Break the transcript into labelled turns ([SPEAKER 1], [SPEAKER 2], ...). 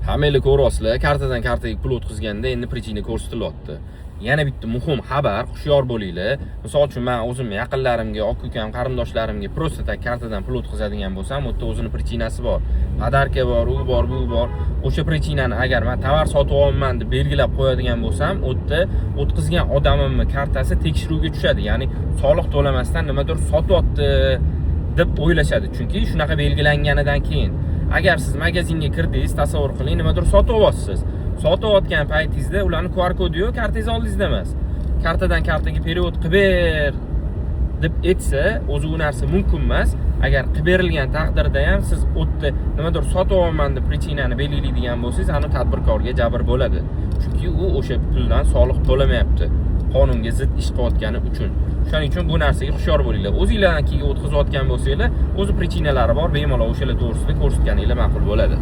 [SPEAKER 1] Hammanglar ko'ryapsizlar, kartadan kartaga pul o'tkazganda endi prичина ko'rsatilyapti. Yana bitta muhim xabar, hushyor bo'linglar. Misol uchun men o'zim yaqinlarimga, aka ukam, qarindoshlarimga просто tak kartadan pul o'tkazadigan bo'lsam, u yerda o'zining prичинasi bor. Podarka bor, u bor, bu bor. O'sha prичинani agar men tovar sotib olman deb belgilab qo'yadigan bo'lsam, u yerda o'tkazgan odamimning kartasi tekshiruvga tushadi. Ya'ni soliq to'lamasdan nimadir sotyapti deb o'ylashadi. Chunki shunaqa belgilanganidan keyin agar siz magazinga kirdingiz, tasavvur qiling, nimadir sotib olyapsiz. Sotayotgan paytingizda ularning QR kodi yo'q, kartangiz oldingizda emas. Kartadan kartaga period qilib ber deb aytsa, o'zi u narsa mumkin emas. Agar qilib berilgan taqdirda ham siz o'tda nimadir sotib olman deb prичинani belgilaydigan bo'lsangiz, ana tadbirkorga jabr bo'ladi. Chunki u o'sha puldan soliq to'lamayapti. Qonunga zid ish qilayotgani uchun. Shuning uchun bu narsaga hushyor bo'linglar. O'zingizlarnikiga o'tkazayotgan bo'lsanglar, o'zi prичиналari bor, bemalol o'shalar to'g'risida ko'rsatganingiz ma'qul bo'ladi.